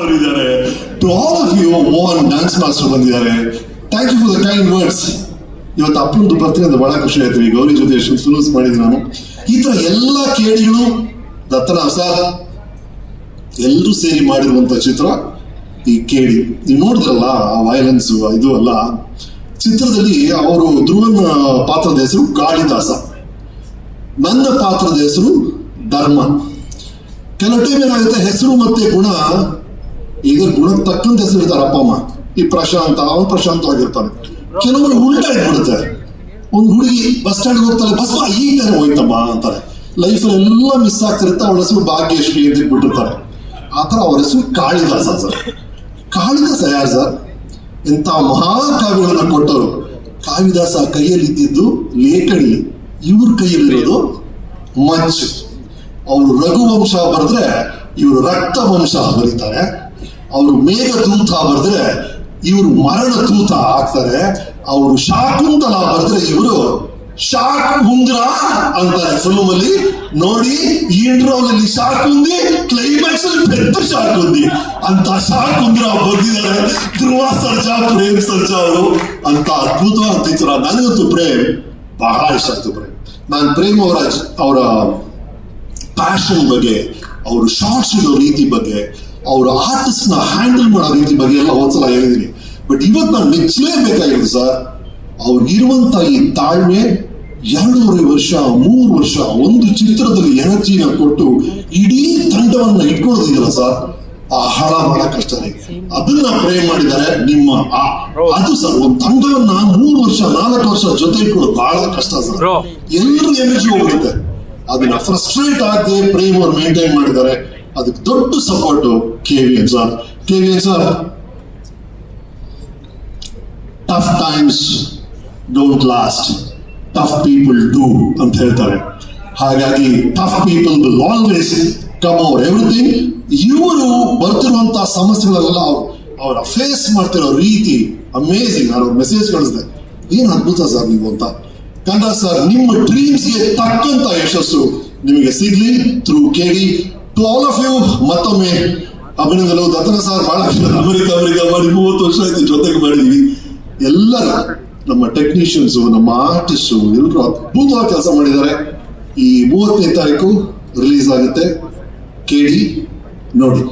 ಅವರಿದ್ದಾರೆ. To all of you, Mohan dance master ಬಂದಿದ್ದಾರೆ. Thank you for the kind words. ಇವತ್ತು ಅಪ್ಪನದು ಬರ್ತೀನಿ ಅಂತ ಬಹಳ ಖುಷಿ ಆಯ್ತು. ಈ ಗೌರಿ ಜೊತೆ ಎಷ್ಟು ಸುಲೂಸ್ ಮಾಡಿದ್ವಿ ನಾನು. ಈ ತರ ಎಲ್ಲ ಕೇಳಿಗಳು ದತ್ತನ ಸರ್ ಎಲ್ಲರೂ ಸೇರಿ ಮಾಡಿರುವಂತ ಚಿತ್ರ ಈ ಕೇಳಿ. ನೀವು ನೋಡಿದ್ರಲ್ಲ ಆ ವೈಲೆನ್ಸ್ ಇದು ಅಲ್ಲ. ಚಿತ್ರದಲ್ಲಿ ಅವರು ಧ್ರುವನ್ ಪಾತ್ರದ ಹೆಸರು ಕಾಳಿದಾಸ, ನನ್ನ ಪಾತ್ರದ ಹೆಸರು ಧರ್ಮ. ಕೆಲವು ಟೈಮ್ ಏನಾಗುತ್ತೆ, ಹೆಸರು ಮತ್ತೆ ಗುಣ ಈಗ ಗುಣಕ್ಕೆ ತಕ್ಕಂತ ಹೆಸರು ಇರ್ತಾರೆ ಅಪ್ಪ ಅಮ್ಮ. ಈ ಪ್ರಶಾಂತ, ಅವನು ಪ್ರಶಾಂತವಾಗಿರ್ತಾನೆ. ಕೆಲವರು ಉಲ್ಟಾ ಇಟ್ಬಿಡುತ್ತೆ. ಒಂದು ಹುಡುಗಿ ಬಸ್ ಸ್ಟ್ಯಾಂಡ್ ಹೋಗ್ತಾಳೆ, ಬಸ್ ಈ ತರ ಹೋಯ್ತಮ್ಮ ಅಂತಾರೆ. ಲೈಫಲ್ಲಿ ಎಲ್ಲ ಮಿಸ್ ಆಗ್ತಿರುತ್ತೆ. ಅವಳ ಹೆಸರು ಭಾಗ್ಯಶ್ರೀ ಅಂತ ಇಟ್ಬಿಟ್ಟಿರ್ತಾರೆ. ಆತರ ಅವ್ರ ಹೆಸರು ಕಾಳಿದಾಸ ಸರ್. ಕಾಳಿದಾಸ ಯಾರು ಸರ್? ಎಂತ ಮಹಾಕಾವ್ಯಗಳನ್ನ ಕೊಟ್ಟವರು. ಕಾಳಿದಾಸ ಕೈಯಲ್ಲಿ ಇದ್ದಿದ್ದು ಲೇಖನಿ, ಇವ್ರ ಕೈಯಲ್ಲಿರೋದು ಮಚ್ಚು. ಅವರು ರಘುವಂಶ ಬರೆದ್ರೆ ಇವರು ರಕ್ತವಂಶ ಬರೀತಾರೆ. ಅವರು ಮೇಘದೂತ ಬರೆದ್ರೆ ಇವರು ಮರಣ ದೂತ ಆಗ್ತಾರೆ. ಅವರು ಶಾಕುಂತಲ ಬರೆದ್ರೆ ಇವರು ಶಾಕ್ ಮುಂದ್ರ ಅಂತಾರೆ ಫಿಲ್ಮ್ ಅಲ್ಲಿ. ನೋಡಿ, ಈ ಇಂಟ್ರೋಲ್ ಅಲ್ಲಿ ಶಾಕ್ ಉಂದಿ, ಕ್ಲೈಮ್ಯಾಕ್ಸ್ ಅಲ್ಲಿ ಪೆದ್ದ ಶಾಕ್ ಉಂದಿ ಅಂತ ಶಾಕ್ ಮುಂದ್ರ ಬಂದಿದ್ದಾರೆ ಧ್ರುವ ಸರ್ಜಾ, ಪ್ರೇಮ್ ಸರ್ಜಾ ಅವರು. ಅಂತ ಅದ್ಭುತವಾದ ಚಿತ್ರ. ನನಗಂತೂ ಪ್ರೇಮ್ ಬಹಳ ಇಷ್ಟ ಆಯ್ತು. ನಾನು ಪ್ರೇಮ್ ಅವರ ಪ್ಯಾಷನ್ ಬಗ್ಗೆ, ಅವರು ಶಾರ್ಟ್ಸ್ ಇಡೋ ರೀತಿ ಬಗ್ಗೆ, ಅವರು ಆರ್ಟಿಸ್ಟ್ ನ ಹ್ಯಾಂಡಲ್ ಮಾಡೋ ರೀತಿ ಬಗ್ಗೆ ಎಲ್ಲ ಒಂದ್ಸಲ ಹೇಳಿದೀನಿ. ಬಟ್ ಇವತ್ತು ನಾನು ಮೆಚ್ಚಲೇಬೇಕಾಗಿರೋದು ಸರ್, ಅವ್ರಿಗಿರುವಂತ ಈ ತಾಳ್ಮೆ. 2.5 ವರ್ಷ 3 ವರ್ಷ ಒಂದು ಚಿತ್ರದಲ್ಲಿ ಎನರ್ಜಿನ ಕೊಟ್ಟು ಇಡೀ ತಂಡವನ್ನ ಇಟ್ಕೊಳ್ಳೋದಿದೆಯಲ್ಲ ಸರ್, ಆ ಹಳ ಬಹಳ ಕಷ್ಟನೇ. ಅದನ್ನ ಪ್ರೇಮ್ ಮಾಡಿದ್ದಾರೆ ನಿಮ್ಮ ಅದು ಸರ್. ಒಂದು ತಂಡವನ್ನ 3 ವರ್ಷ 4 ವರ್ಷ ಜೊತೆ ಇಟ್ಕೊಳ್ಳೋದು ಬಹಳ ಕಷ್ಟ ಸರ್. ಎಲ್ರು ಎನರ್ಜಿ ಹೋಗುತ್ತೆ. ಅದನ್ನ ಫ್ರಸ್ಟ್ರೇಟ್ ಆಗದೆ ಪ್ರೇಮ್ ಅವ್ರು ಮೇಂಟೈನ್ ಮಾಡಿದ್ದಾರೆ. ಅದಕ್ಕೆ ದೊಡ್ಡ support KVN sir. KVN sir, tough times don't last, tough people do ಅಂತ ಹೇಳ್ತಾರೆ. ಹಾಗಾಗಿ tough people will always come over everything. ಇವರು ಬರ್ತಿರುವಂತಹ ಸಮಸ್ಯೆಗಳೆಲ್ಲ ಅವರ ಫೇಸ್ ಮಾಡ್ತಿರೋ ರೀತಿ ಅಮೇಝಿಂಗ್. ನಾನು ಅವ್ರ ಮೆಸೇಜ್ ಕಳಿಸಿದೆ, ಏನ್ ಅದ್ಭುತ ಸರ್ ನೀವು ಅಂತ. ಕಂದ ಸರ್, ನಿಮ್ಮ ಡ್ರೀಮ್ಸ್ಗೆ ತಕ್ಕಂತ ಯಶಸ್ಸು ನಿಮಗೆ ಸಿಗ್ಲಿ through KD. To all of you ಮತ್ತೊಮ್ಮೆ ಅಭಿನಂದನೆಗಳು. ದತ್ತನ ಸರ್ ಬಹಳ ಅಮೆರಿಕ ಮಾಡಿ 30 ವರ್ಷ ಆಯ್ತು ಜೊತೆಗೆ ಮಾಡಿದೀವಿ. ಎಲ್ಲರ ನಮ್ಮ ಟೆಕ್ನಿಷಿಯನ್ಸು, ನಮ್ಮ ಆರ್ಟಿಸ್ಟು ಎಲ್ಲರೂ ಅದ್ಭುತವಾಗಿ ಕೆಲಸ ಮಾಡಿದ್ದಾರೆ. ಈ 30ನೇ ತಾರೀಕು ರಿಲೀಸ್ ಆಗುತ್ತೆ KD, ನೋಡಿ.